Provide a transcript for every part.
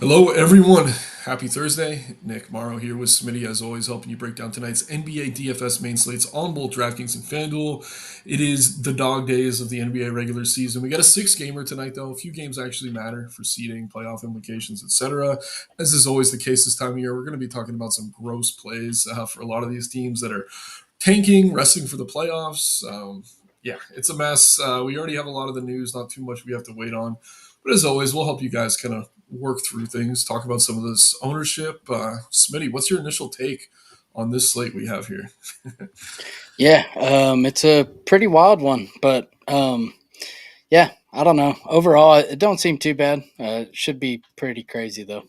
Hello, everyone. Happy Thursday. Nick Marro here with Smitty, as always, helping you break down tonight's NBA DFS main slates on both DraftKings and FanDuel. It is the dog days of the NBA regular season. We got a six-gamer tonight, though. A few games actually matter for seeding, playoff implications, etc. As is always the case this time of year, we're going to be talking about some gross plays for a lot of these teams that are tanking, resting for the playoffs. Yeah, it's a mess. We already have a lot of the news, not too much we have to wait on. But as always, we'll help you guys kind of work through things, talk about some of this ownership. Smitty, what's your initial take on this slate we have here? Yeah, it's a pretty wild one, but yeah, I don't know. Overall, it don't seem too bad. It should be pretty crazy though.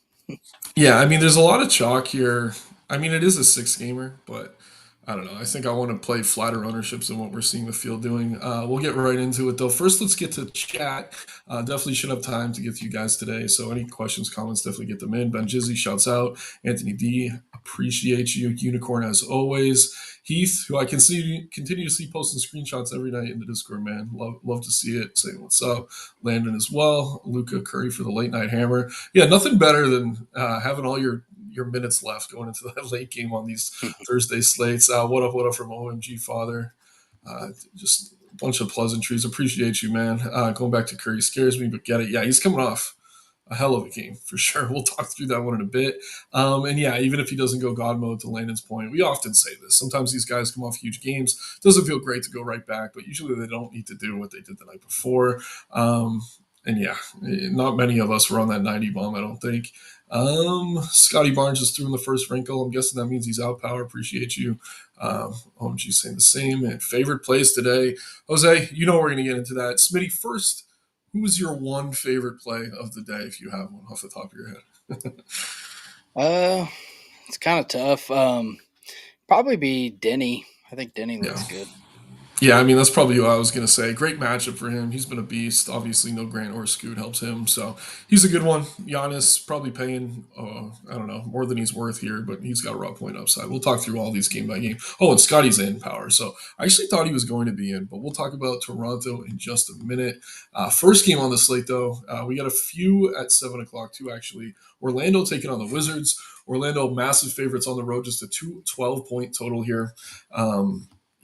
Yeah, I mean, there's a lot of chalk here. I mean, it is a six gamer, but I don't know. I think I want to play flatter ownerships than what we're seeing the field doing. We'll get right into it though. First, let's get to chat. Definitely should have time to get to you guys today. So, any questions, comments, definitely get them in. Ben Jizzy shouts out. Anthony D, appreciate you. Unicorn as always. Heath, who I can see continue to see posting screenshots every night in the Discord, man. Love to see it. Say what's up. Landon as well. Luca Curry for the late night hammer. Yeah, nothing better than having all your minutes left going into that late game on these Thursday slates. What up from OMG Father? Just a bunch of pleasantries. Appreciate you, man. Going back to Curry scares me, but get it. Yeah, he's coming off a hell of a game for sure. We'll talk through that one in a bit. And yeah, even if he doesn't go God mode to Landon's point, we often say this. Sometimes these guys come off huge games. Doesn't feel great to go right back, but usually they don't need to do what they did the night before. And yeah, not many of us were on that 90 bomb, I don't think. Scotty Barnes just threw in the first wrinkle. I'm guessing that means he's out power. Appreciate you. OMG saying the same. And favorite plays today. Jose, you know we're going to get into that. Smitty, first, who was your one favorite play of the day, if you have one off the top of your head? Uh, it's kind of tough. Probably be Denny. I think Denny Yeah. looks good. Yeah, I mean, that's probably what I was going to say. Great matchup for him. He's been a beast. Obviously, no Grant or Scoot helps him. So he's a good one. Giannis probably paying, I don't know, more than he's worth here, but he's got a raw point upside. We'll talk through all these game by game. Oh, and Scotty's in power. So I actually thought he was going to be in, but we'll talk about Toronto in just a minute. First game on the slate, though, we got a few at 7 o'clock, too, actually. Orlando taking on the Wizards. Orlando, massive favorites on the road, just a 12-point total here.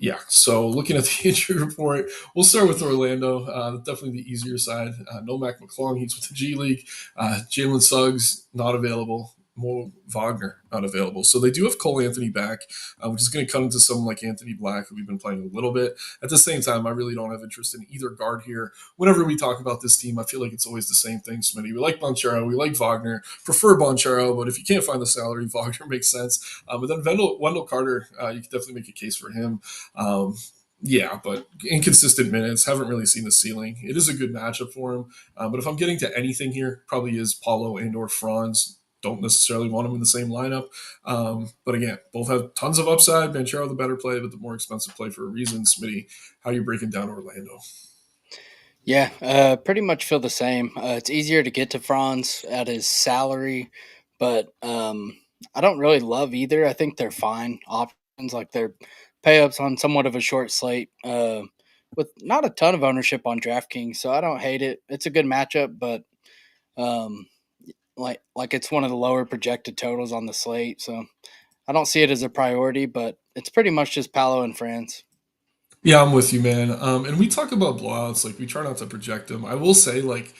Yeah, so looking at the injury report, we'll start with Orlando. Definitely the easier side. No Mac McClung, he's with the G League. Jalen Suggs, not available. Mo Wagner, not available. So they do have Cole Anthony back, which is going to cut into someone like Anthony Black, who we've been playing a little bit. At the same time, I really don't have interest in either guard here. Whenever we talk about this team, I feel like it's always the same thing, Smitty. We like Bonchero, we like Wagner, prefer Bonchero, but if you can't find the salary, Wagner makes sense. But then Wendell Carter, you can definitely make a case for him. Um, yeah, but inconsistent minutes. Haven't really seen the ceiling. It is a good matchup for him. But if I'm getting to anything here, probably is Paulo and or Franz. Don't necessarily want them in the same lineup. But again, both have tons of upside. Banchero the better play, but the more expensive play for a reason. Smitty, how are you breaking down Orlando? Yeah, pretty much feel the same. It's easier to get to Franz at his salary, but I don't really love either. I think they're fine options. Like they're pay ups on somewhat of a short slate. With not a ton of ownership on DraftKings, so I don't hate it. It's a good matchup, but um, like it's one of the lower projected totals on the slate, so I don't see it as a priority. But it's pretty much just Palo and France. Yeah, I'm with you, man. And we talk about blowouts. Like we try not to project them. I will say, like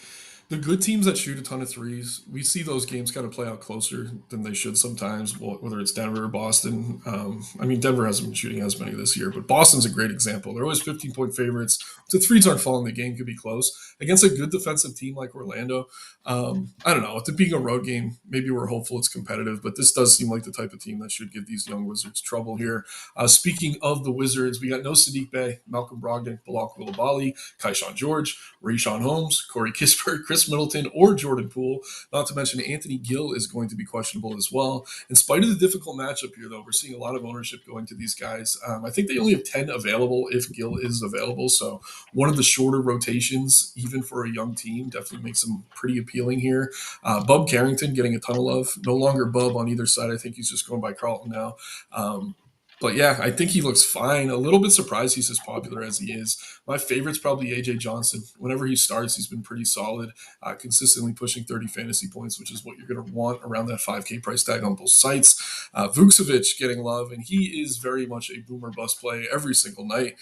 the good teams that shoot a ton of threes, we see those games kind of play out closer than they should sometimes. Whether it's Denver or Boston. I mean, Denver hasn't been shooting as many this year, but Boston's a great example. They're always 15-point favorites. If the threes aren't falling, the game could be close against a good defensive team like Orlando. I don't know. With it being a road game, maybe we're hopeful it's competitive, but this does seem like the type of team that should give these young Wizards trouble here. Speaking of the Wizards, we got no Sadiq Bey, Malcolm Brogdon, Bilal Coulibaly, Kaishan George, Rayshawn Holmes, Corey Kispert, Chris Middleton, or Jordan Poole. Not to mention Anthony Gill is going to be questionable as well. In spite of the difficult matchup here, though, we're seeing a lot of ownership going to these guys. I think they only have 10 available if Gill is available. So one of the shorter rotations, even for a young team, definitely makes them pretty appealing here. Bub Carrington getting a ton of love. No longer Bub on either side. I think he's just going by Carlton now. But yeah, I think he looks fine. A little bit surprised he's as popular as he is. My favorite's probably AJ Johnson. Whenever he starts, he's been pretty solid, consistently pushing 30 fantasy points, which is what you're going to want around that 5K price tag on both sites. Vukcevic getting love, and he is very much a boomer bust play every single night.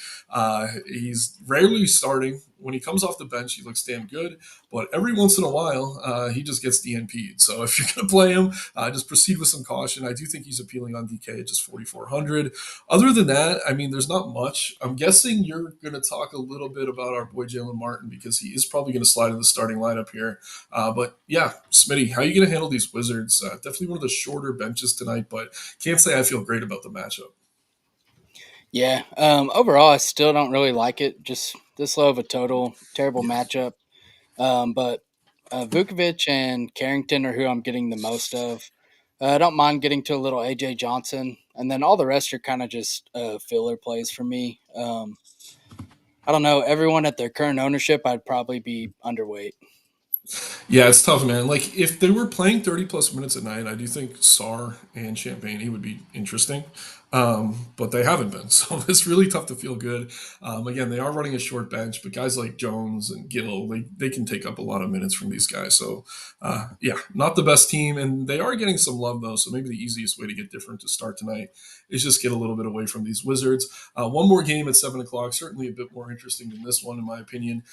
He's rarely starting. When he comes off the bench, he looks damn good, but every once in a while, he just gets DNP'd. So if you're going to play him, just proceed with some caution. I do think he's appealing on DK at just 4,400. Other than that, I mean, there's not much. I'm guessing you're going to talk a little bit about our boy Jalen Martin because he is probably going to slide in the starting lineup here. But yeah, Smitty, how are you going to handle these Wizards? Definitely one of the shorter benches tonight, but can't say I feel great about the matchup. Yeah. Overall, I still don't really like it. Just this low of a total, terrible Yeah. matchup. But Vukovic and Carrington are who I'm getting the most of. I don't mind getting to a little AJ Johnson, and then all the rest are kind of just filler plays for me. I don't know. Everyone at their current ownership, I'd probably be underweight. Yeah, it's tough, man. Like if they were playing 30 plus minutes at night, I do think Sar and Champagne would be interesting. But they haven't been. So it's really tough to feel good. Again, they are running a short bench, but guys like Jones and Gill, they can take up a lot of minutes from these guys. So yeah, not the best team. And they are getting some love though. So maybe the easiest way to get different to start tonight is just get a little bit away from these Wizards. One more game at 7 o'clock, certainly a bit more interesting than this one, in my opinion.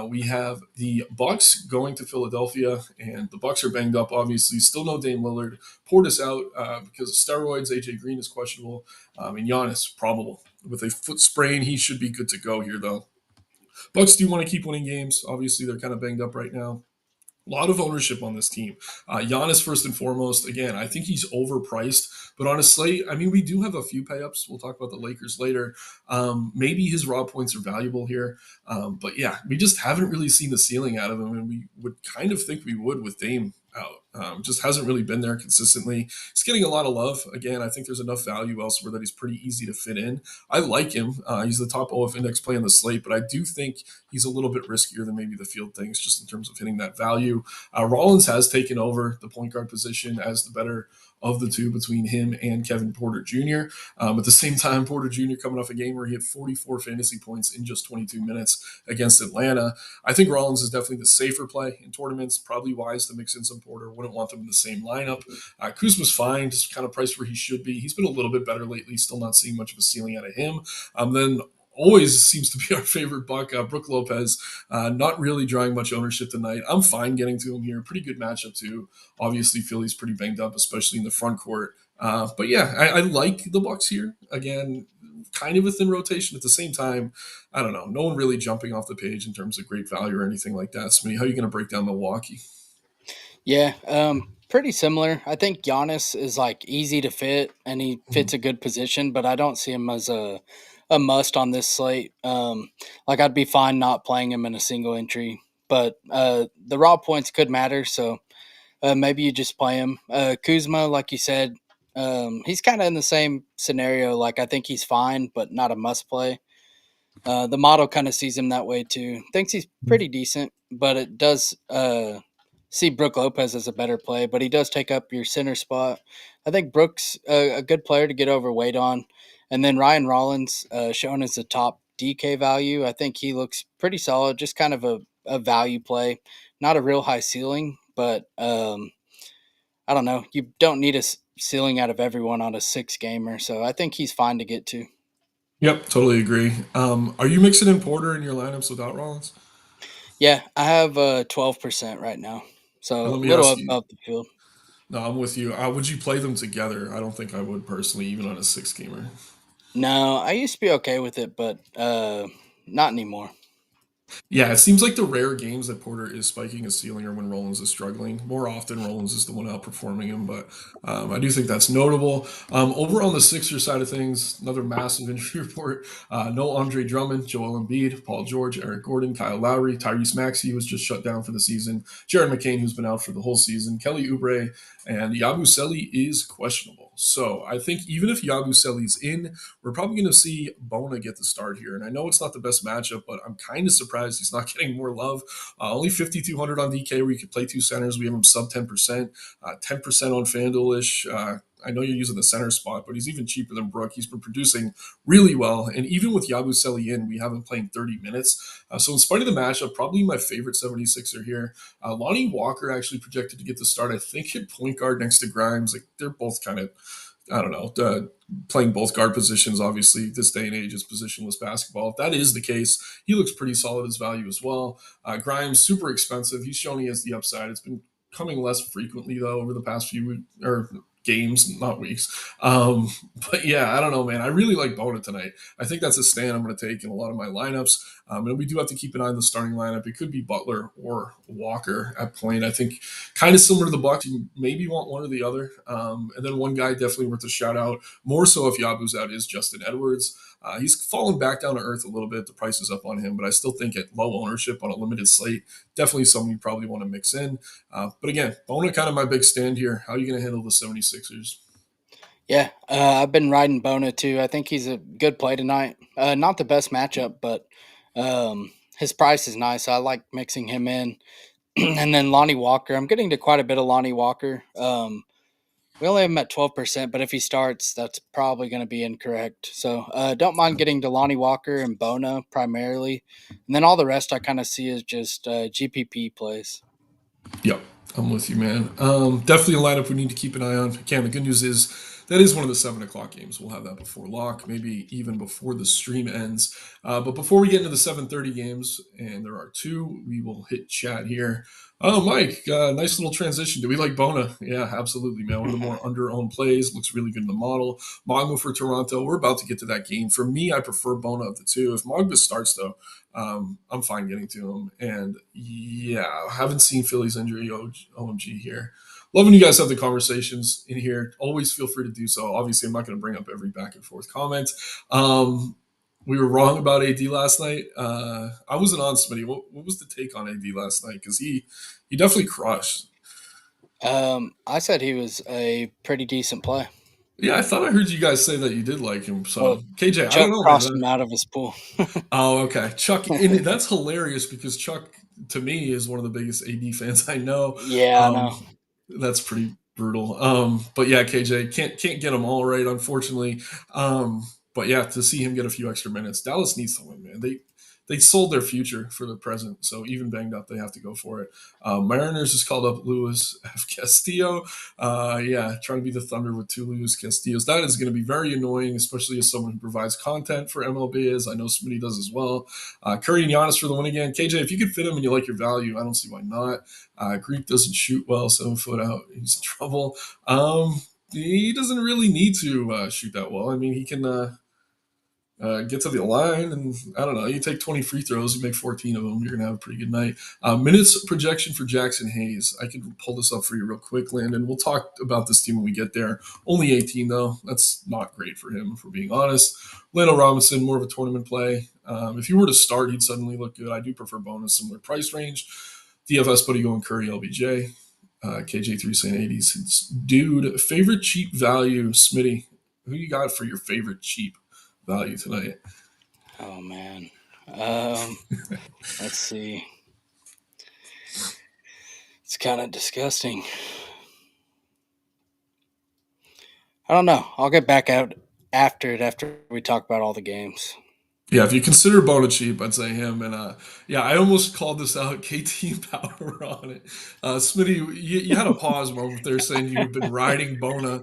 We have the Bucks going to Philadelphia, and the Bucks are banged up. Obviously, still no Dame Lillard. Portis out because of steroids. AJ Green is questionable, and Giannis probable with a foot sprain. He should be good to go here, though. Bucks do want to keep winning games. Obviously, they're kind of banged up right now. A lot of ownership on this team. Giannis, first and foremost, again, I think he's overpriced. But on a slate, I mean, we do have a few payups. We'll talk about the Lakers later. Maybe his raw points are valuable here. But yeah, we just haven't really seen the ceiling out of him. And we would kind of think we would with Dame out. Just hasn't really been there consistently. He's getting a lot of love. Again, I think there's enough value elsewhere that he's pretty easy to fit in. I like him. He's the top OF index play on the slate, but I do think he's a little bit riskier than maybe the field thinks just in terms of hitting that value. Rollins has taken over the point guard position as the better of the two between him and Kevin Porter Jr. At the same time, Porter Jr. coming off a game where he had 44 fantasy points in just 22 minutes against Atlanta. I think Rollins is definitely the safer play in tournaments. Probably wise to mix in some Porter. Wouldn't want them in the same lineup. Kuzma's fine, just kind of priced where he should be. He's been a little bit better lately. Still not seeing much of a ceiling out of him. Then always seems to be our favorite buck, Brooke Lopez. Not really drawing much ownership tonight. I'm fine getting to him here. Pretty good matchup too. Obviously, Philly's pretty banged up, especially in the front court. But yeah, I like the Bucks here. Again, kind of within rotation at the same time. I don't know. No one really jumping off the page in terms of great value or anything like that. Smee, how are you going to break down Milwaukee? Yeah, pretty similar. I think Giannis is like easy to fit, and he fits a good position, but I don't see him as a must on this slate. Like I'd be fine not playing him in a single entry, but the raw points could matter. So maybe you just play him. Kuzma, like you said, he's kind of in the same scenario. Like I think he's fine, but not a must play. The model kind of sees him that way too. Thinks he's pretty decent, but it does see Brooke Lopez as a better play. But he does take up your center spot. I think Brooks a good player to get overweight on, and then Ryan Rollins shown as the top DK value. I think he looks pretty solid. Just kind of a value play, not a real high ceiling, but I don't know. You don't need a ceiling out of everyone on a six gamer, so I think he's fine to get to. Yep, totally agree. Are you mixing in Porter in your lineups without Rollins? Yeah, I have 12% right now, And so let a me little ask you. above the field. No, I'm with you. Would you play them together? I don't think I would personally, even on a six gamer. No, I used to be okay with it, but not anymore. Yeah, it seems like the rare games that Porter is spiking his ceiling are when Rollins is struggling. More often, Rollins is the one outperforming him, but I do think that's notable. Over on the Sixer side of things, another massive injury report. No Andre Drummond, Joel Embiid, Paul George, Eric Gordon, Kyle Lowry, Tyrese Maxey was just shut down for the season, Jared McCain, who's been out for the whole season, Kelly Oubre, and Yabusele is questionable. So I think even if Yabusele's in, we're probably going to see Bona get the start here. And I know it's not the best matchup, but I'm kind of surprised he's not getting more love. Only 5,200 on DK where you could play two centers. We have him sub 10%, 10% on FanDuel ish. I know you're using the center spot, but he's even cheaper than Brook. He's been producing really well. And even with Yabusele in, we have him playing 30 minutes. So in spite of the matchup, probably my favorite 76er here. Lonnie Walker actually projected to get the start, I think, at point guard next to Grimes. Like they're both kind of, I don't know, playing both guard positions. Obviously, this day and age is positionless basketball. If that is the case, he looks pretty solid as value as well. Grimes, super expensive. He's shown he has the upside. It's been coming less frequently though over the past few weeks or games, not weeks. But yeah, I don't know, man. I really like Bona tonight. I think that's a stand I'm going to take in a lot of my lineups. And we do have to keep an eye on the starting lineup. It could be Butler or Walker at point. I think kind of similar to the Bucks. You maybe want one or the other. And then one guy definitely worth a shout out. More so if Yabu's out is Justin Edwards. He's fallen back down to earth a little bit. The price is up on him, but I still think at low ownership on a limited slate, definitely someone you probably want to mix in. But again, Bona kind of my big stand here. How are you going to handle the 76ers? Yeah, I've been riding Bona too. I think he's a good play tonight. Not the best matchup, but his price is nice. So I like mixing him in. And then Lonnie Walker. I'm getting to quite a bit of Lonnie Walker. We only have him at 12%, but if he starts, that's probably going to be incorrect. So don't mind getting to Lonnie Walker and Bona primarily. And then all the rest I kind of see as just GPP plays. Yep, I'm with you, man. Definitely a lineup we need to keep an eye on. Again, the good news is that is one of the 7 o'clock games. We'll have that before lock, maybe even before the stream ends. But before we get into the 7:30 games, and there are two, we will hit chat here. Oh, Mike, nice little transition. Do we like Bona? Yeah, absolutely, man. One of the more under-owned plays. Looks really good in the model. Mogma for Toronto. We're about to get to that game. For me, I prefer Bona of the two. If Mogma starts, though, I'm fine getting to him. And yeah, haven't seen Philly's injury. OMG here. Loving you guys have the conversations in here. Always feel free to do so. Obviously, I'm not going to bring up every back and forth comment. Um, we were wrong about AD last night. I wasn't on Smitty. What was the take on AD last night? Because he definitely crushed. I said he was a pretty decent play. Yeah, I thought I heard you guys say that you did like him. Well, So KJ, I don't Chuck know, crossed man. him out of his pool. Oh, okay. Chuck, and that's hilarious because Chuck, to me, is one of the biggest AD fans I know. Yeah, I know. Um, that's pretty brutal. But yeah, KJ can't get them all right, unfortunately. But yeah, to see him get a few extra minutes, Dallas needs to win, man. They sold their future for the present, so even banged up, they have to go for it. Mariners has called up Luis F. Castillo. Yeah, trying to be the Thunder with two Luis Castillos. That is going to be very annoying, especially as someone who provides content for MLB is. I know Smitty does as well. Curry and Giannis for the win again. KJ, if you could fit him and you like your value, I don't see why not. Greek doesn't shoot well, 7 foot out. He's in trouble. He doesn't really need to shoot that well. I mean, he can get to the line, and I don't know. You take 20 free throws, you make 14 of them, you're gonna have a pretty good night. Minutes projection for Jackson Hayes. I can pull this up for you real quick, Landon. We'll talk about this team when we get there. Only 18 though. That's not great for him, if we're being honest. Lando Robinson, more of a tournament play. If he were to start, he'd suddenly look good. I do prefer bonus, similar price range. DFS buddy going Curry, LBJ. KJ3 saying 80s. Dude, favorite cheap value, Smitty. Who you got for your favorite cheap value tonight? Oh man. Um, let's see. It's kind of disgusting. I don't know. I'll get back out after it after we talk about all the games. Yeah, if you consider Bona cheap, I'd say him. And yeah, I almost called this out. KT Power on it. Smitty, you had a pause moment there saying you've been riding Bona.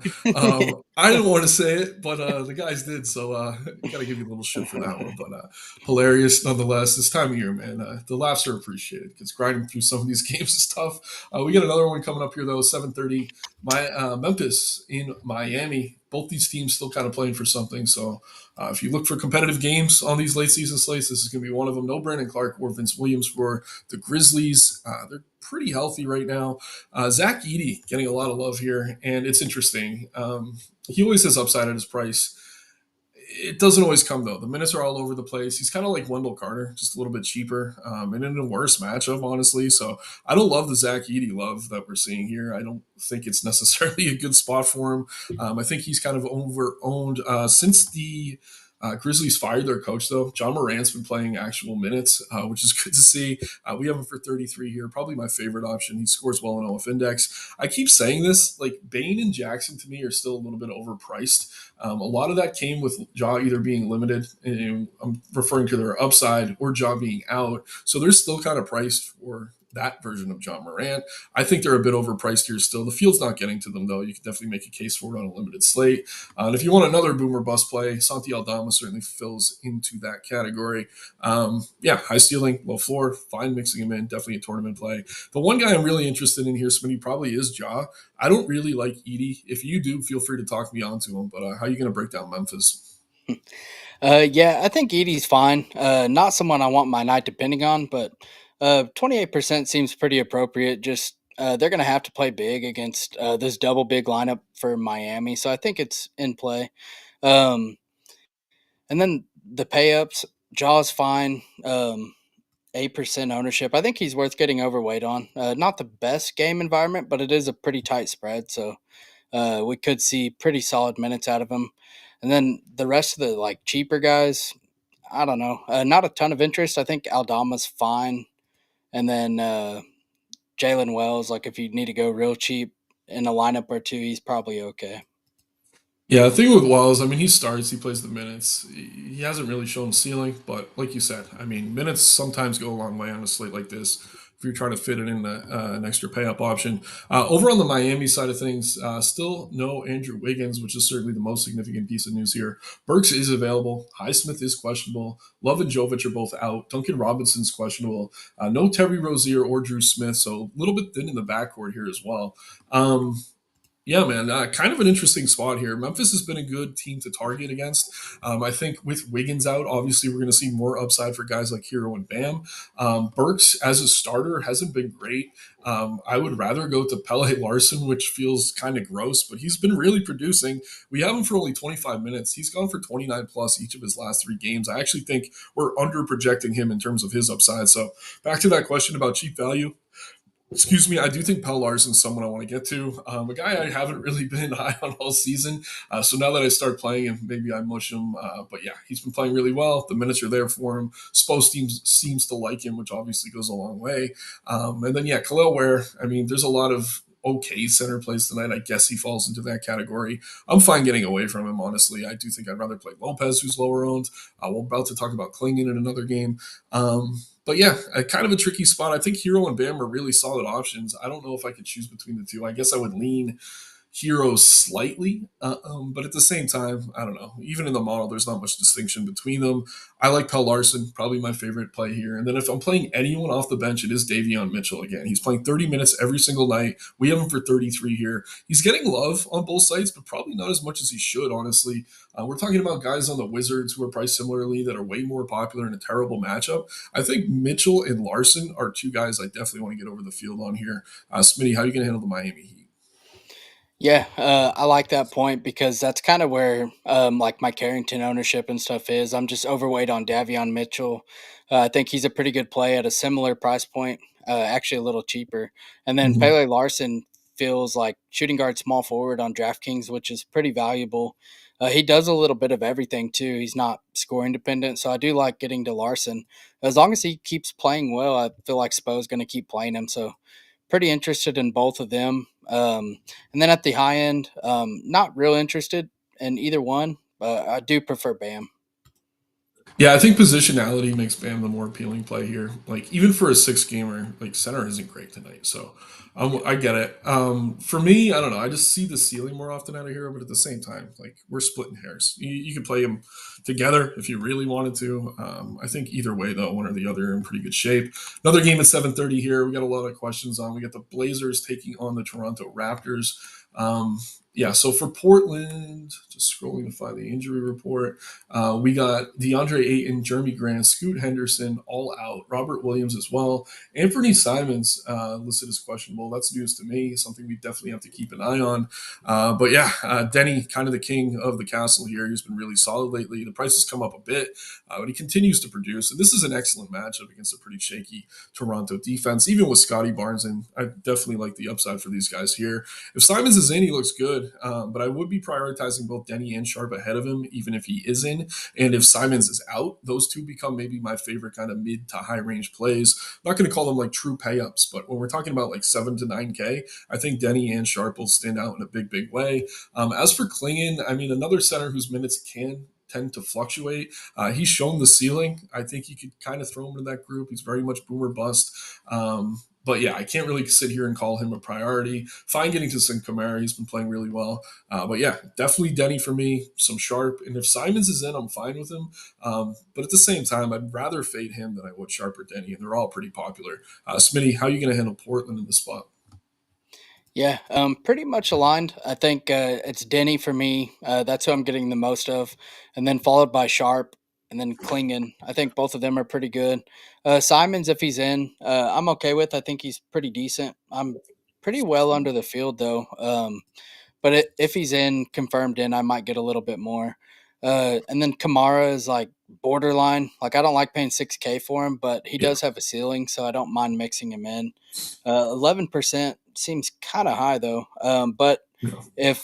I didn't want to say it, but the guys did. So got to give you a little shit for that one. But hilarious nonetheless. This time of year, man, the laughs are appreciated because grinding through some of these games is tough. We got another one coming up here though, 7:30. Memphis in Miami. Both these teams still kind of playing for something. So if you look for competitive games on these late season slates, this is going to be one of them. No Brandon Clark or Vince Williams for the Grizzlies. They're pretty healthy right now. Zach Edey getting a lot of love here, and it's interesting. He always has upside at his price. It doesn't always come though. The minutes are all over the place. He's kind of like Wendell Carter, just a little bit cheaper, and in a worse matchup, honestly. So I don't love the Zach Edey love that we're seeing here. I don't think it's necessarily a good spot for him. I think he's kind of over owned since the Grizzlies fired their coach, though. John Morant's been playing actual minutes, which is good to see. We have him for 33 here. Probably my favorite option. He scores well in OF Index. I keep saying this, like Bane and Jackson to me are still a little bit overpriced. A lot of that came with Ja either being limited, and I'm referring to their upside, or Ja being out. So they're still kind of priced for that version of John Morant. I think they're a bit overpriced here still. The field's not getting to them, though. You can definitely make a case for it on a limited slate. And if you want another boomer bust play, Santi Aldama certainly fills into that category. Yeah, high ceiling, low floor, fine mixing him in, definitely a tournament play. The one guy I'm really interested in here, Smitty, probably is Ja. I don't really like Edie. If you do, feel free to talk me onto him. But how are you going to break down Memphis? Yeah, I think Edie's fine. Not someone I want my night depending on, but 28% seems pretty appropriate. Just they're going to have to play big against this double big lineup for Miami, so I think it's in play. Um, and then the pay ups, Jaw's fine. 8% ownership. I think he's worth getting overweight on. Not the best game environment, but it is a pretty tight spread, so we could see pretty solid minutes out of him. And then the rest of the like cheaper guys, I don't know. Not a ton of interest. I think Aldama's fine. And then Jalen Wells, like if you need to go real cheap in a lineup or two, he's probably okay. Yeah, the thing with Wells, I mean, he starts, he plays the minutes. He hasn't really shown ceiling, but like you said, I mean, minutes sometimes go a long way on a slate like this if you're trying to fit it in an extra pay up option. Over on the Miami side of things, still no Andrew Wiggins, which is certainly the most significant piece of news here. Burks is available. Highsmith is questionable. Love and Jovic are both out. Duncan Robinson's questionable. No Terry Rozier or Drew Smith, so a little bit thin in the backcourt here as well. Yeah, man, kind of an interesting spot here. Memphis has been a good team to target against. I think with Wiggins out, obviously we're going to see more upside for guys like Hero and Bam. Burks as a starter hasn't been great. I would rather go to Pele Larson, which feels kind of gross, but he's been really producing. We have him for only 25 minutes. He's gone for 29 plus each of his last three games. I actually think we're under projecting him in terms of his upside. So back to that question about cheap value. Excuse me, I do think Pell Larson's someone I want to get to. A guy I haven't really been high on all season. So now that I start playing him, maybe I mush him. But yeah, he's been playing really well. The minutes are there for him. Spo seems to like him, which obviously goes a long way. And then, yeah, Khalil Ware. I mean, there's a lot of okay center plays tonight. I guess he falls into that category. I'm fine getting away from him, honestly. I do think I'd rather play Lopez, who's lower owned. We're about to talk about Klingon in another game. But yeah, kind of a tricky spot. I think Hero and Bam are really solid options. I don't know if I could choose between the two. I guess I would lean Hero slightly, but at the same time, I don't know. Even in the model, there's not much distinction between them. I like Pell Larson, probably my favorite play here. And then if I'm playing anyone off the bench, it is Davion Mitchell again. He's playing 30 minutes every single night. We have him for 33 here. He's getting love on both sides, but probably not as much as he should, honestly. We're talking about guys on the Wizards who are priced similarly that are way more popular in a terrible matchup. I think Mitchell and Larson are two guys I definitely want to get over the field on here. Smitty, how are you going to handle the Miami Heat? Yeah, I like that point because that's kind of where like my Carrington ownership and stuff is. I'm just overweight on Davion Mitchell. I think he's a pretty good play at a similar price point, actually a little cheaper. And then Mhm. Pele Larson feels like shooting guard small forward on DraftKings, which is pretty valuable. He does a little bit of everything too. He's not scoring dependent, so I do like getting to Larson. As long as he keeps playing well, I feel like Spo's going to keep playing him. So pretty interested in both of them. And then at the high end, not real interested in either one, but I do prefer Bam. Yeah, I think positionality makes Bam the more appealing play here. Like even for a six gamer, like center isn't great tonight, so I get it. For me, I don't know. I just see the ceiling more often out of here, but at the same time, like we're splitting hairs. You can play them together if you really wanted to. I think either way, though, one or the other are in pretty good shape. Another game at 7:30 here. We got a lot of questions on. We got the Blazers taking on the Toronto Raptors. Yeah, so for Portland, just scrolling to find the injury report. We got DeAndre Ayton, Jeremy Grant, Scoot Henderson all out. Robert Williams as well. Anthony Simons listed as questionable. That's news to me. Something we definitely have to keep an eye on. But yeah, Denny, kind of the king of the castle here. He's been really solid lately. The price has come up a bit, but he continues to produce. And this is an excellent matchup against a pretty shaky Toronto defense. Even with Scotty Barnes, and I definitely like the upside for these guys here. If Simons is in, he looks good. good, but I would be prioritizing both Denny and Sharp ahead of him, even if he is in. And if Simons is out, those two become maybe my favorite kind of mid to high range plays. I'm not going to call them like true pay ups, but when we're talking about like 7 to 9K, I think Denny and Sharp will stand out in a big, big way. As for Klingon, I mean, another center whose minutes can tend to fluctuate. He's shown the ceiling. I think you could kind of throw him in that group. He's very much boomer bust. But yeah, I can't really sit here and call him a priority. Fine getting to Sin Kamara. He's been playing really well. But yeah, definitely Denny for me, some Sharp. And if Simons is in, I'm fine with him. But at the same time, I'd rather fade him than I would Sharp or Denny. And they're all pretty popular. Smitty, how are you going to handle Portland in the spot? Yeah, pretty much aligned. I think it's Denny for me. That's who I'm getting the most of, and then followed by Sharp, and then Klingon. I think both of them are pretty good. Simons, if he's in, I'm okay with. I think he's pretty decent. I'm pretty well under the field though. But if he's in, confirmed in, I might get a little bit more. And then Kamara is like borderline. Like I don't like paying 6K for him, but he Yeah. does have a ceiling, so I don't mind mixing him in. 11% seems kind of high though. But Yeah. if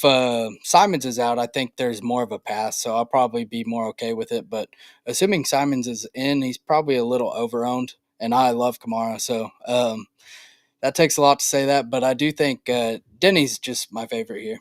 Simons is out, I think there's more of a pass, so I'll probably be more okay with it. But assuming Simons is in, he's probably a little overowned, and I love Kamara, so that takes a lot to say that. But I do think Denny's just my favorite here.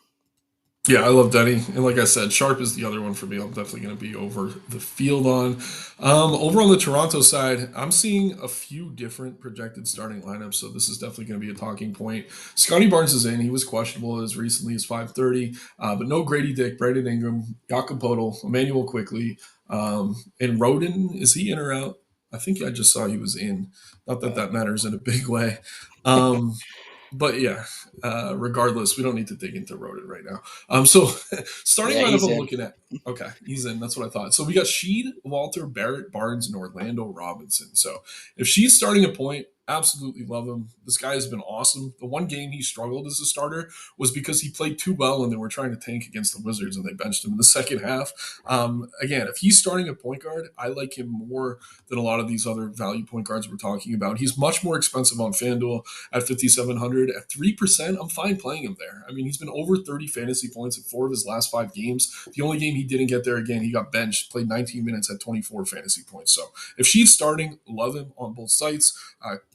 Yeah, I love Denny, and like I said, Sharp is the other one for me. I'm definitely going to be over the field on. Over on the Toronto side, I'm seeing a few different projected starting lineups, so this is definitely going to be a talking point. Scotty Barnes is in; he was questionable as recently as 5:30, but no Grady Dick, Brandon Ingram, Jakob Podol, Emmanuel quickly, and Roden. Is he in or out? I think I just saw he was in. Not that Uh, that matters in a big way. Um, but yeah, regardless, we don't need to dig into Roden right now. So starting yeah, lineup he's I'm in. looking at. Okay, he's in. That's what I thought. So we got Sheed, Walter, Barrett, Barnes, and Orlando Robinson. So if Sheed's starting a point, absolutely love him. This guy has been awesome. The one game he struggled as a starter was because he played too well and they were trying to tank against the Wizards and they benched him in the second half. Again, if he's starting a point guard, I like him more than a lot of these other value point guards we're talking about. He's much more expensive on FanDuel at 5,700. At 3%, I'm fine playing him there. I mean, he's been over 30 fantasy points in 4 of his last 5 games. The only game he didn't get there again, he got benched, played 19 minutes at 24 fantasy points. So if she's starting, love him on both sites.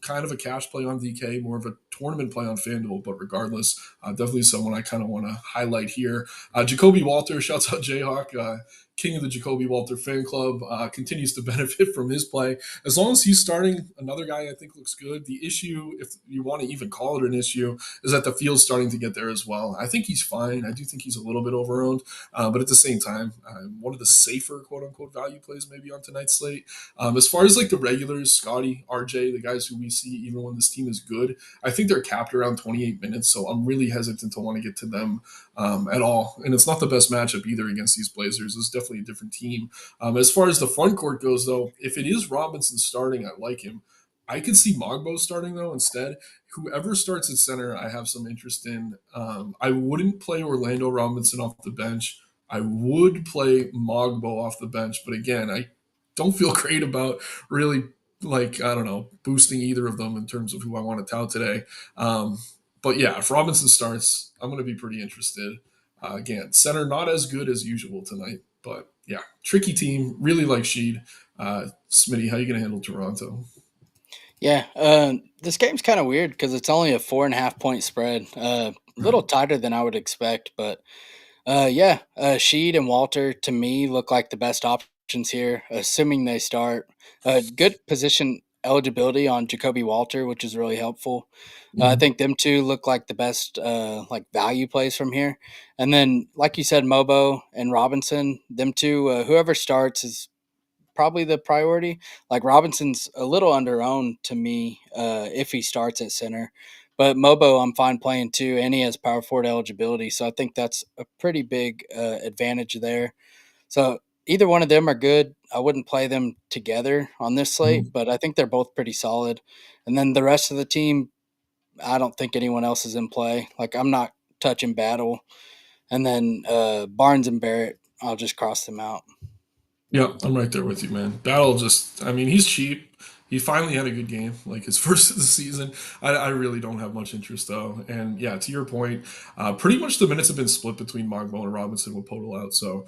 Kind of a cash play on DK, more of a tournament play on FanDuel, but regardless, definitely someone I kind of want to highlight here. Jacoby Walter, shouts out Jayhawk. King of the Jacoby Walter fan club, continues to benefit from his play. As long as he's starting, another guy I think looks good. The issue, if you want to even call it an issue, is that the field's starting to get there as well. I think he's fine. I do think he's a little bit overowned, but at the same time, one of the safer quote unquote value plays maybe on tonight's slate. As far as like the regulars, Scotty, RJ, the guys who we see even when this team is good, I think they're capped around 28 minutes. So I'm really hesitant to want to get to them at all. And it's not the best matchup either against these Blazers. It's definitely a different team. As far as the front court goes, though, if it is Robinson starting, I like him. I could see Mogbo starting though instead. Whoever starts at center, I have some interest in. I wouldn't play Orlando Robinson off the bench. I would play Mogbo off the bench, but again, I don't feel great about really like I don't know boosting either of them in terms of who I want to tout today. But yeah, if Robinson starts, I'm going to be pretty interested. Again, center not as good as usual tonight, but yeah, tricky team. Really like Sheed. Smitty, how you going to handle Toronto? Yeah, this game's kind of weird because it's only a 4.5 point spread. A Right. little tighter than I would expect, but yeah, Sheed and Walter to me look like the best options here, assuming they start. Good position eligibility on Jacoby Walter, which is really helpful. I Mm-hmm. think them two look like the best like value plays from here. And then, like you said, Mobo and Robinson, them two, whoever starts is probably the priority. Like Robinson's a little underowned to me if he starts at center, but Mobo I'm fine playing too, and he has power forward eligibility, so I think that's a pretty big advantage there. So either one of them are good. I wouldn't play them together on this slate, Mm-hmm. but I think they're both pretty solid. And then the rest of the team, I don't think anyone else is in play. Like I'm not touching Battle, and then Barnes and Barrett, I'll just cross them out. Yeah, I'm right there with you, man. Battle just, I mean, he's cheap. He finally had a good game, like his first of the season. I really don't have much interest though. And yeah, to your point, pretty much the minutes have been split between Mogbo and Robinson with Podol out. So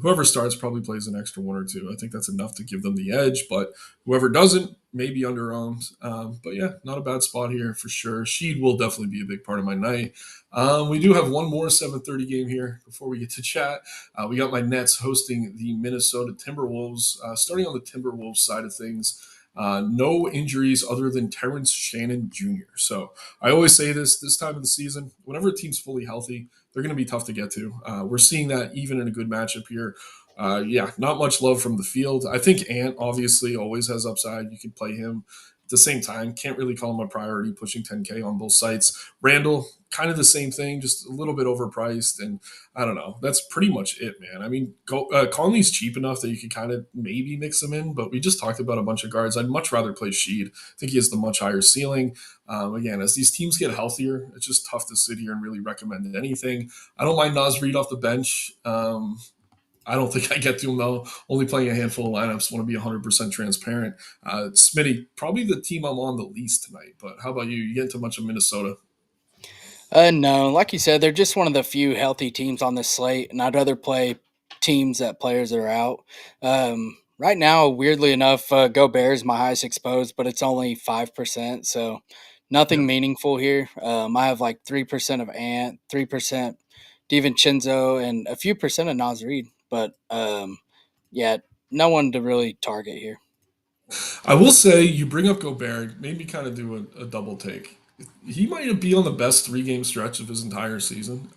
whoever starts probably plays an extra one or two. I think that's enough to give them the edge. But whoever doesn't, maybe under-owned. But yeah, not a bad spot here for sure. Sheed will definitely be a big part of my night. We do have one more 7:30 game here before we get to chat. We got my Nets hosting the Minnesota Timberwolves. Starting on the Timberwolves side of things, no injuries other than Terrence Shannon Jr. So I always say this time of the season, whenever a team's fully healthy, they're going to be tough to get to. We're seeing that even in a good matchup here. Yeah, not much love from the field. I think Ant obviously always has upside. You can play him. At the same time, can't really call him a priority, pushing 10K on both sites. Randall, kind of the same thing, just a little bit overpriced. And I don't know. That's pretty much it, man. I mean, Conley's cheap enough that you could kind of maybe mix him in, but we just talked about a bunch of guards. I'd much rather play Sheed. I think he has the much higher ceiling. Again, as these teams get healthier, it's just tough to sit here and really recommend anything. I don't mind Nas Reed off the bench. I don't think I get to him though. Only playing a handful of lineups. Want to be 100% transparent. Smitty, probably the team I'm on the least tonight. But how about you? You get into much of Minnesota? No, like you said, they're just one of the few healthy teams on this slate, and I'd rather play teams that players that are out. Right now, weirdly enough, Gobert is my highest exposed, but it's only 5%, so nothing Yep. meaningful here. I have like 3% of Ant, 3% DiVincenzo, and a few percent of Nas Reed, but yeah, no one to really target here. I will say you bring up Gobert, made me kind of do a double take. He might be on the best 3 game stretch of his entire season.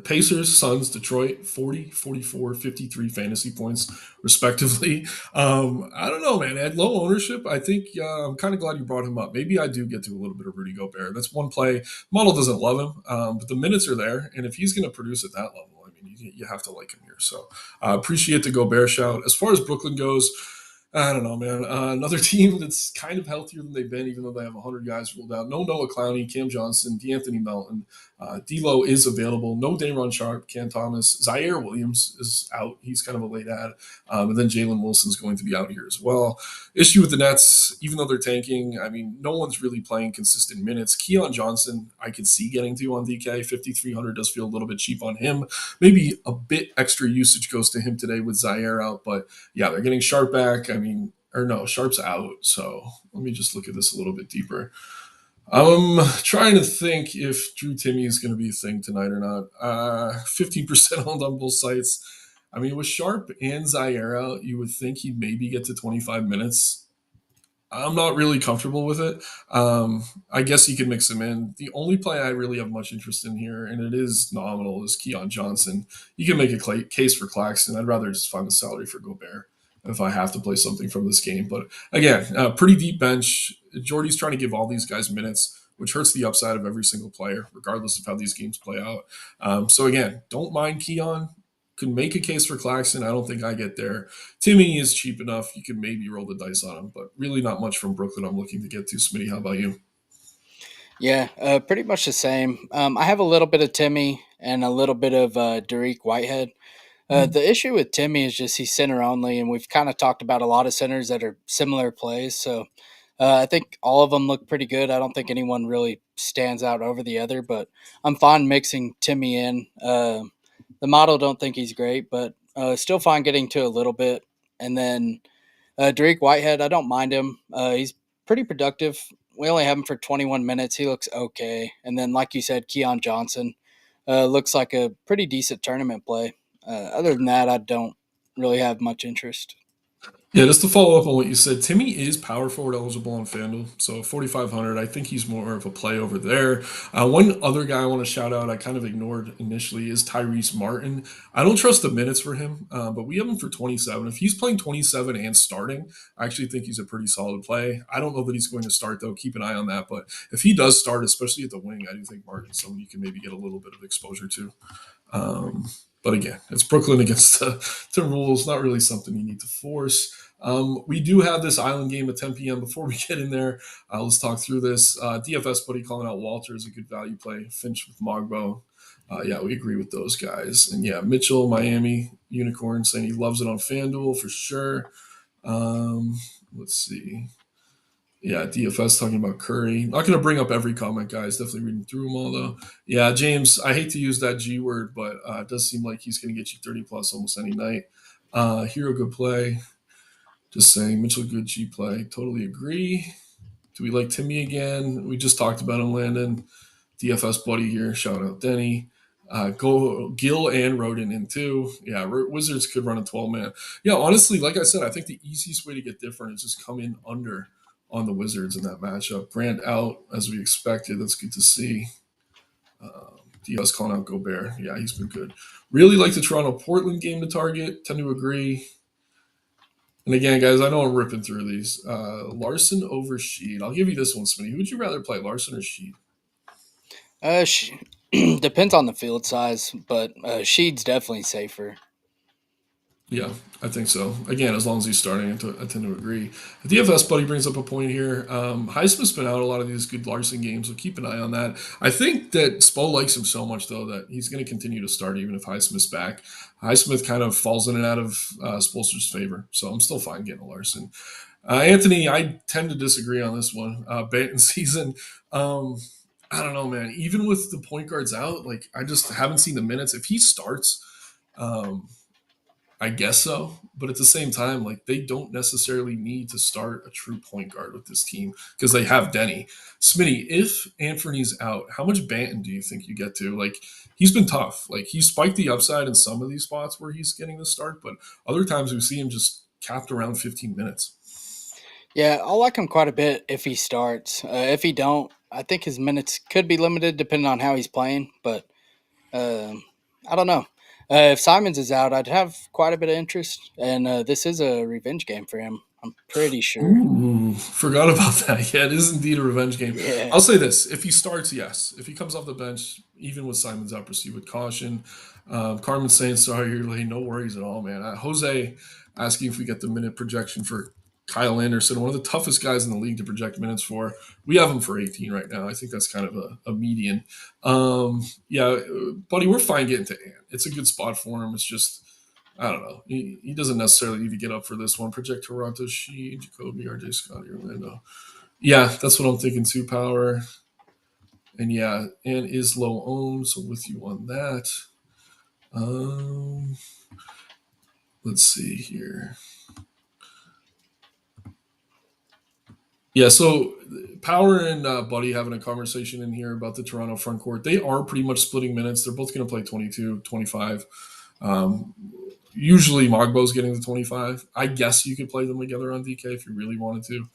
Pacers, Suns, Detroit, 40, 44, 53 fantasy points, respectively. I don't know, man. At low ownership, I think I'm kind of glad you brought him up. Maybe I do get to a little bit of Rudy Gobert. That's one play. Model doesn't love him, but the minutes are there. And if he's going to produce at that level, I mean, you have to like him here. So appreciate the Gobert shout. As far as Brooklyn goes, I don't know, man. Another team that's kind of healthier than they've been, even though they have 100 guys ruled out. No Noah Clowney, Cam Johnson, D'Anthony Melton. D'Lo is available. No Dayron Sharp, Cam Thomas. Zaire Williams is out. He's kind of a late ad. And then Jalen Wilson's going to be out here as well. Issue with the Nets, even though they're tanking, I mean, no one's really playing consistent minutes. Keon Johnson, I could see getting to on DK. 5,300 does feel a little bit cheap on him. Maybe a bit extra usage goes to him today with Zaire out, but yeah, they're getting Sharp back. I mean, or no, Sharp's out. So let me just look at this a little bit deeper. I'm trying to think if Drew Timmy is going to be a thing tonight or not. 15% owned on both sites. I mean, with Sharp and Zaire out, you would think he'd maybe get to 25 minutes. I'm not really comfortable with it. I guess you could mix them in. The only play I really have much interest in here, and it is nominal, is Keon Johnson. You can make a case for Claxton. I'd rather just find the salary for Gobert if I have to play something from this game. But again, pretty deep bench. Jordy's trying to give all these guys minutes, which hurts the upside of every single player, regardless of how these games play out. So again, don't mind Keon. Could make a case for Claxton. I don't think I get there. Timmy is cheap enough. You could maybe roll the dice on him, but really not much from Brooklyn I'm looking to get to. Smitty, how about you? Yeah, pretty much the same. I have a little bit of Timmy and a little bit of Derek Whitehead. The issue with Timmy is just he's center only, and we've kind of talked about a lot of centers that are similar plays. So I think all of them look pretty good. I don't think anyone really stands out over the other, but I'm fine mixing Timmy in. The model don't think he's great, but still fine getting to a little bit. And then Derek Whitehead, I don't mind him. He's pretty productive. We only have him for 21 minutes. He looks okay. And then, like you said, Keon Johnson looks like a pretty decent tournament play. Other than that, I don't really have much interest. Yeah, just to follow up on what you said, Timmy is power forward eligible on FanDuel, so 4,500. I think he's more of a play over there. One other guy I want to shout out, I kind of ignored initially, is Tyrese Martin. I don't trust the minutes for him, but we have him for 27. If he's playing 27 and starting, I actually think he's a pretty solid play. I don't know that he's going to start though. Keep an eye on that. But if he does start, especially at the wing, I do think Martin's someone you can maybe get a little bit of exposure to. Um, but again, it's Brooklyn against the rules. Not really something you need to force. We do have this island game at 10 p.m. Before we get in there, let's talk through this. DFS buddy calling out Walter is a good value play. Finch with Mogbo. Yeah, we agree with those guys. And yeah, Mitchell, Miami, Unicorn saying he loves it on FanDuel for sure. Um, let's see. Yeah, DFS talking about Curry. Not going to bring up every comment, guys. Definitely reading through them all, though. Yeah, James, I hate to use that G word, but it does seem like he's going to get you 30 plus almost any night. Hero, good play. Just saying, Mitchell, good G play. Totally agree. Do we like Timmy again? We just talked about him, Landon. DFS buddy here. Shout out Denny. Go Gill and Roden in too. Yeah, Wizards could run a 12-man. Yeah, honestly, like I said, I think the easiest way to get different is just come in under on the Wizards in that matchup. Grant out as we expected. That's good to see. DFS calling out Gobert. Yeah, he's been good. Really like the Toronto Portland game to target. Tend to agree. And again, guys, I know I'm ripping through these. Larson over Sheed. I'll give you this one, Smitty. Who would you rather play, Larson or Sheed? Depends on the field size, but Sheed's definitely safer. Yeah, I think so. Again, as long as he's starting, I tend to agree. The DFS buddy brings up a point here. Highsmith's been out a lot of these good Larson games, so keep an eye on that. I think that Spo likes him so much, though, that he's going to continue to start even if Highsmith's back. Highsmith kind of falls in and out of Spolster's favor, so I'm still fine getting a Larson. Anthony, I tend to disagree on this one. Banton season. I don't know, man. Even with the point guards out, like I just haven't seen the minutes. If he starts, um, I guess so. But at the same time, like they don't necessarily need to start a true point guard with this team because they have Denny. Smitty, if Anthony's out, how much Banton do you think you get to? Like he's been tough. Like he spiked the upside in some of these spots where he's getting the start, but other times we see him just capped around 15 minutes. Yeah, I like him quite a bit if he starts. If he don't, I think his minutes could be limited depending on how he's playing. But I don't know. If Simons is out, I'd have quite a bit of interest, and this is a revenge game for him. I'm pretty sure. Ooh, forgot about that. Yeah, it is indeed a revenge game. Yeah, I'll say this: if he starts, yes. If he comes off the bench, even with Simon's out, proceed with caution. Carmen saying sorry, you're late. No worries at all, man. Jose asking if we get the minute projection for Kyle Anderson, one of the toughest guys in the league to project minutes for. We have him for 18 right now. I think that's kind of a median. Yeah, buddy, we're fine getting to Ant. It's a good spot for him. It's just I don't know. He doesn't necessarily need to get up for this one. Project Toronto, She, Jacoby, RJ Scotty, Orlando. Yeah, that's what I'm thinking too, Power. And yeah, and is low owned, so with you on that. Um, let's see here. Yeah, so Power and Buddy having a conversation in here about the Toronto front court. They are pretty much splitting minutes. They're both going to play 22, 25. Um, Usually Mogbo's getting the 25. I guess you could play them together on DK if you really wanted to.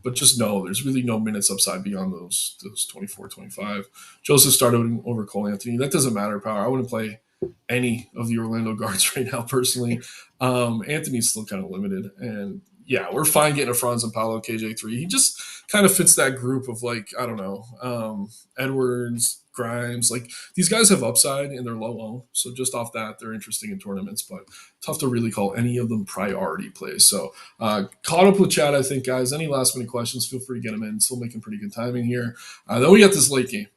But just know there's really no minutes upside beyond those 24, 25. Joseph started over Cole Anthony. That doesn't matter, Power. I wouldn't play any of the Orlando guards right now personally. Anthony's still kind of limited. And yeah, we're fine getting a Franz and Paolo KJ3. He just kind of fits that group of like, I don't know, Edwards, Grimes. Like these guys have upside and they're low owned. So just off that, they're interesting in tournaments, but tough to really call any of them priority plays. So caught up with chat, I think, guys. Any last minute questions, feel free to get them in. Still making pretty good timing here. Then we got this late game.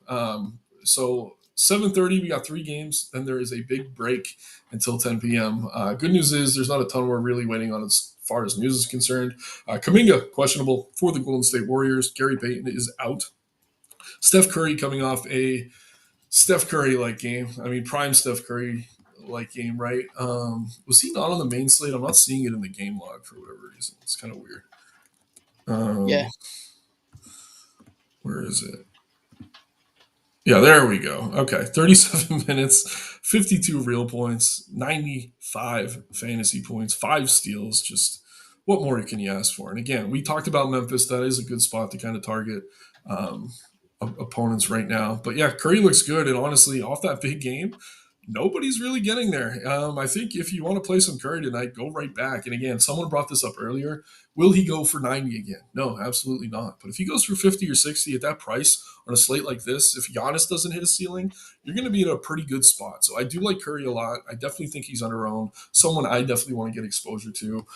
So 7:30, we got 3 games. Then there is a big break until 10 p.m. Good news is there's not a ton we're really waiting on as far as news is concerned. Kaminga, questionable for the Golden State Warriors. Gary Payton is out. Steph Curry coming off a Steph Curry like game. I mean, prime Steph Curry like game, right? Was he not on the main slate? I'm not seeing it in the game log for whatever reason. It's kind of weird. Um, yeah, where is it? Yeah, there we go. Okay, 37 minutes, 52 real points, 95 fantasy points, 5 steals. Just what more can you ask for? And again, we talked about Memphis. That is a good spot to kind of target um, opponents right now. But yeah, Curry looks good. And honestly, off that big game, nobody's really getting there. I think if you want to play some Curry tonight, go right back. And again, someone brought this up earlier. Will he go for 90 again? No, absolutely not. But if he goes for 50 or 60 at that price on a slate like this, if Giannis doesn't hit a ceiling, you're going to be in a pretty good spot. So I do like Curry a lot. I definitely think he's under owned. Someone I definitely want to get exposure to.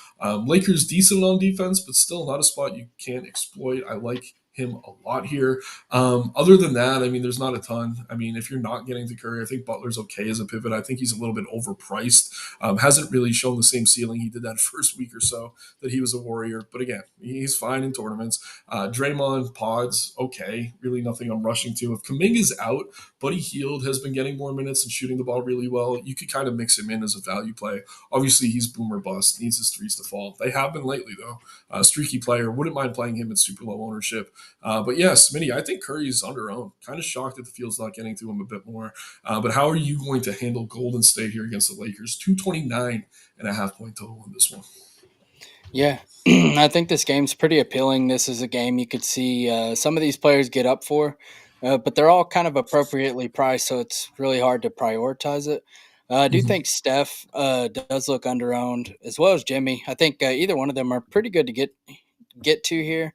Lakers decent on defense, but still not a spot you can't exploit. I like him a lot here. Other than that, I mean, there's not a ton. I mean, if you're not getting to Curry, I think Butler's okay as a pivot. I think he's a little bit overpriced. Hasn't really shown the same ceiling he did that first week or so that he was a Warrior. But again, he's fine in tournaments. Draymond, Pods, okay. Really nothing I'm rushing to. If Kuminga's out, Buddy Hield has been getting more minutes and shooting the ball really well. You could kind of mix him in as a value play. Obviously, he's boomer bust, needs his threes to fall. They have been lately, though. Streaky player. Wouldn't mind playing him at super low ownership. But yeah, Smitty, I think Curry's under owned. Kind of shocked that the field's not getting to him a bit more. But how are you going to handle Golden State here against the Lakers? 229.5 point total in this one. Yeah, I think this game's pretty appealing. This is a game you could see some of these players get up for, but they're all kind of appropriately priced, so it's really hard to prioritize it. I do Mhm. think Steph does look underowned, as well as Jimmy. I think either one of them are pretty good to get to here.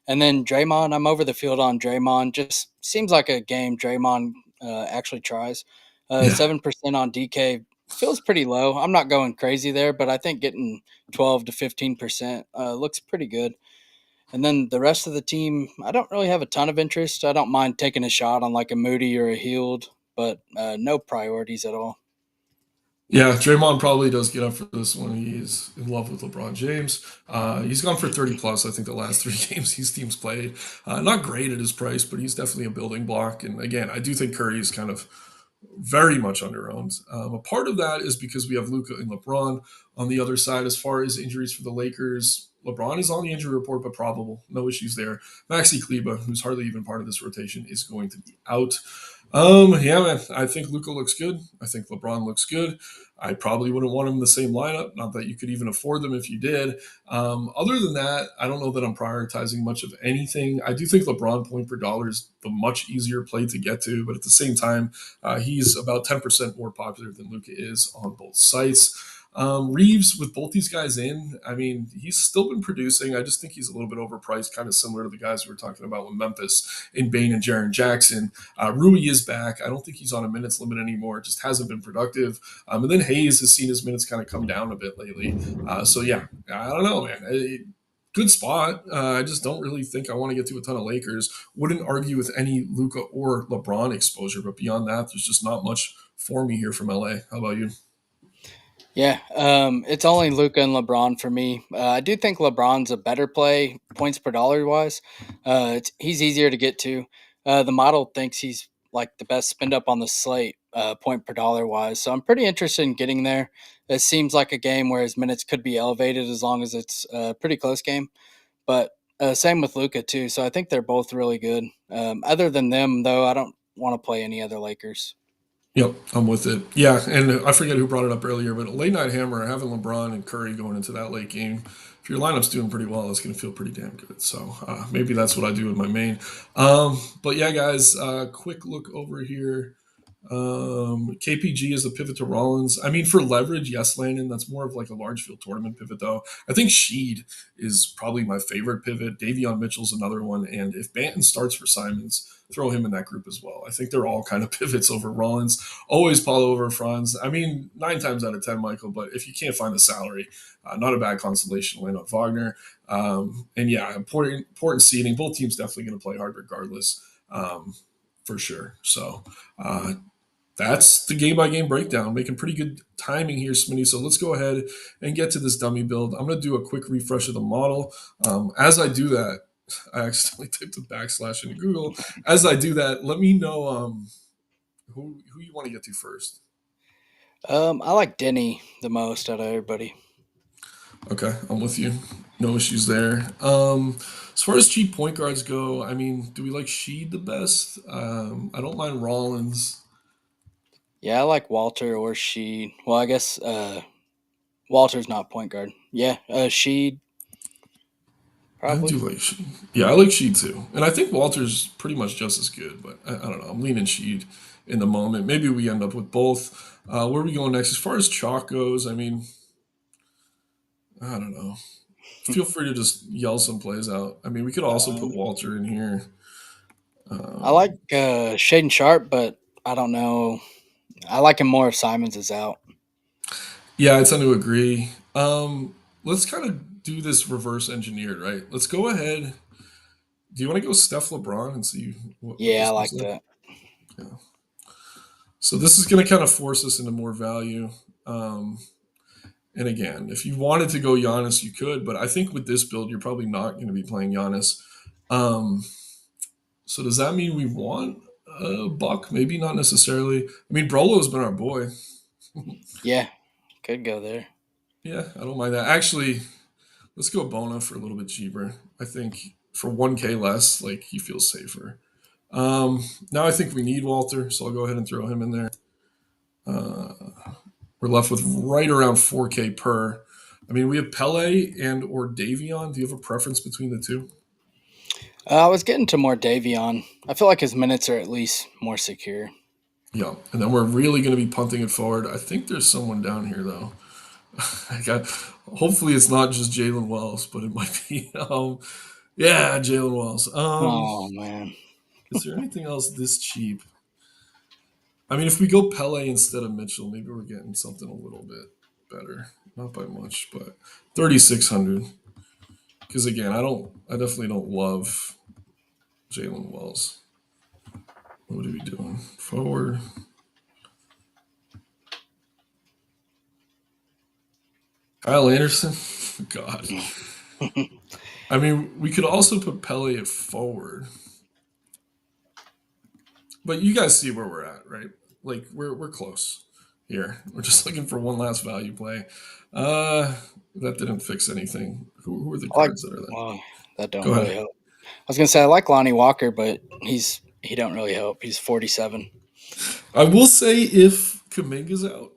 And then Draymond, I'm over the field on Draymond. Just seems like a game Draymond actually tries. Yeah. 7% on DK feels pretty low. I'm not going crazy there, but I think getting 12 to 15% looks pretty good. And then the rest of the team, I don't really have a ton of interest. I don't mind taking a shot on like a Moody or a Healed, but no priorities at all. Yeah, Draymond probably does get up for this one. He's in love with LeBron James. He's gone for 30 plus, I think, the last three games these teams played. Not great at his price, but he's definitely a building block. And again, I do think Curry is kind of very much underowned. A part of that is because we have Luca and LeBron on the other side. As far as injuries for the Lakers, LeBron is on the injury report, but probable. No issues there. Maxi Kleba, who's hardly even part of this rotation, is going to be out. Yeah, man. I think Luca looks good. I think LeBron looks good. I probably wouldn't want him in the same lineup. Not that you could even afford them if you did. Other than that, I don't know that I'm prioritizing much of anything. I do think LeBron point per dollar is the much easier play to get to, but at the same time, he's about 10% more popular than Luca is on both sites. Reeves, with both these guys in, I mean, he's still been producing. I just think he's a little bit overpriced, kind of similar to the guys we were talking about with Memphis in Bain and Jaron Jackson. Rui is back. I don't think he's on a minutes limit anymore. Just hasn't been productive. And then Hayes has seen his minutes kind of come down a bit lately. So yeah, I don't know, man. Good spot. I just don't really think I want to get to a ton of Lakers. Wouldn't argue with any Luca or LeBron exposure, but beyond that, there's just not much for me here from LA. How about you? Yeah, it's only Luca and LeBron for me. I do think LeBron's a better play points per dollar wise. He's easier to get to. The model thinks he's like the best spend up on the slate point per dollar wise. So I'm pretty interested in getting there. It seems like a game where his minutes could be elevated as long as it's a pretty close game. But same with Luca too. So I think they're both really good. Other than them, though, I don't want to play any other Lakers. Yep, I'm with it. Yeah, and I forget who brought it up earlier, but a late night hammer, having LeBron and Curry going into that late game, if your lineup's doing pretty well, it's going to feel pretty damn good. So maybe that's what I do with my main. But yeah, guys, quick look over here. KPG is a pivot to Rollins. I mean, for leverage, yes, Landon. That's more of like a large field tournament pivot, though. I think Sheed is probably my favorite pivot. Davion Mitchell's another one, and if Banton starts for Simons, throw him in that group as well. I think they're all kind of pivots over Rollins. Always Paulo over Franz. I mean, 9 times out of 10, Michael. But if you can't find the salary, not a bad consolation land on Wagner. And yeah, important seeding. Both teams definitely going to play hard regardless, for sure. So. That's the game by game breakdown. Making pretty good timing here, Smitty. So let's go ahead and get to this dummy build. I'm going to do a quick refresh of the model. As I do that, I accidentally typed a backslash into Google. As I do that, let me know who you want to get to first. I like Denny the most out of everybody. Okay, I'm with you. No issues there. As far as cheap point guards go, I mean, do we like Sheed the best? I don't mind Rollins. Yeah, I like Walter or Sheed. Well, I guess Walter's not point guard. Yeah, Sheed I probably. do like Sheed. Yeah, I like Sheed too. And I think Walter's pretty much just as good, but I don't know. I'm leaning Sheed in the moment. Maybe we end up with both. Where are we going next? As far as chalk goes, I mean, I don't know. Feel free to just yell some plays out. I mean, we could also put Um, Walter in here. I like Um, Shaden Sharp, but I don't know. I like him more if Simons is out. yeah, I tend to agree. Let's kind of do this reverse engineered, right? Let's go ahead, Do you want to go Steph LeBron and see what Yeah, I this looks like like? that. Yeah. So this is going to kind of force us into more value. Um, and again, if you wanted to go Giannis, you could, but I think with this build, you're probably not going to be playing Giannis. Um, so does that mean we want a Buck? Maybe not necessarily. I mean, Brolo's been our boy. Yeah, could go there. Yeah, I don't mind that. Actually, let's go Bona for a little bit cheaper. I think for 1K less, like he feels safer. Now I think we need Walter, so I'll go ahead and throw him in there. Uh, we're left with right around 4K per. I mean, we have Pele and or Davion. Do you have a preference between the two? I was getting to more Davion. I feel like his minutes are at least more secure. Yeah, and then we're really going to be punting it forward. I think there's someone down here though. I got. Hopefully, it's not just Jalen Wells, but it might be. Yeah, Jalen Wells. Oh man. Is there anything else this cheap? I mean, if we go Pele instead of Mitchell, maybe we're getting something a little bit better. Not by much, but 3,600. Because again, I definitely don't love Jalen Wells. What are we doing? Forward. Kyle Anderson. God. I mean, we could also put Pele at forward, but you guys see where we're at, right? Like we're close here. We're just looking for one last value play. Uh, that didn't fix anything. Who are the I like. cards that are there? Well, that don't Go really ahead. help. I was gonna say I like Lonnie Walker, but he don't really help. He's 47. I will say if Kaminga's out,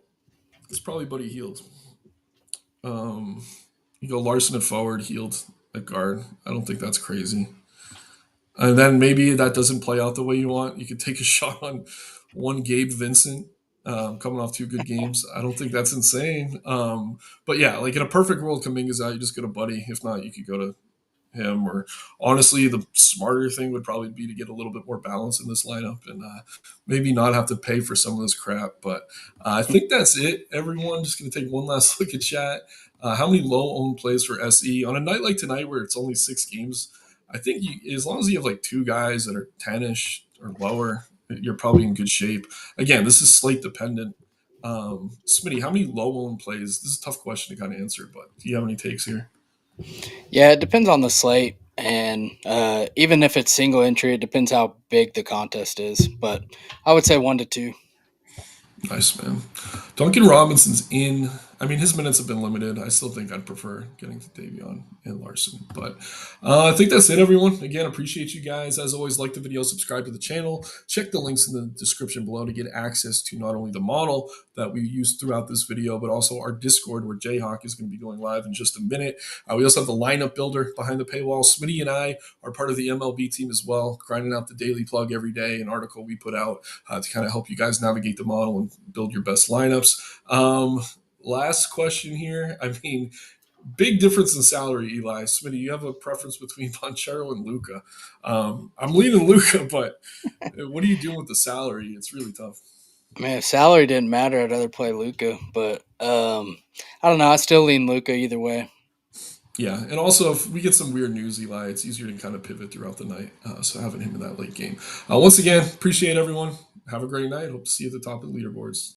it's probably Buddy Healed. Um, you go Larson at forward, Healed at guard. I don't think that's crazy. And then maybe that doesn't play out the way you want. You could take a shot on one Gabe Vincent coming off two good games. I don't think that's insane. But yeah, like in a perfect world, Kaminga's out. You just go to Buddy. If not, you could go to him. Or honestly, the smarter thing would probably be to get a little bit more balance in this lineup and maybe not have to pay for some of this crap. But I think that's it, everyone. Just going to take one last look at chat. How many low owned plays for SE on a night like tonight where it's only 6 games? I think as long as you have like two guys that are 10ish or lower, you're probably in good shape. Again, this is slate dependent. Smitty, how many low owned plays? This is a tough question to kind of answer, but do you have any takes here? Yeah, it depends on the slate, and even if it's single entry, it depends how big the contest is. But I would say 1 to 2. Nice, man. Duncan Robinson's in. I mean, his minutes have been limited. I still think I'd prefer getting to Davion and Larson. But I think that's it, everyone. Again, appreciate you guys. As always, like the video, subscribe to the channel. Check the links in the description below to get access to not only the model that we used throughout this video, but also our Discord where Jayhawk is going to be going live in just a minute. We also have the lineup builder behind the paywall. Smitty and I are part of the MLB team as well, grinding out the daily plug every day, an article we put out to kind of help you guys navigate the model and build your best lineups. Last question here. I mean, big difference in salary, Eli. Smitty, you have a preference between Panchero and Luca. I'm leaning Luca, but what are you doing with the salary? It's really tough. Man, if salary didn't matter, I'd rather play Luca. But I don't know. I still lean Luca either way. Yeah, and also if we get some weird news, Eli, it's easier to kind of pivot throughout the night. So having him in that late game. Once again, appreciate everyone. Have a great night. Hope to see you at the top of the leaderboards.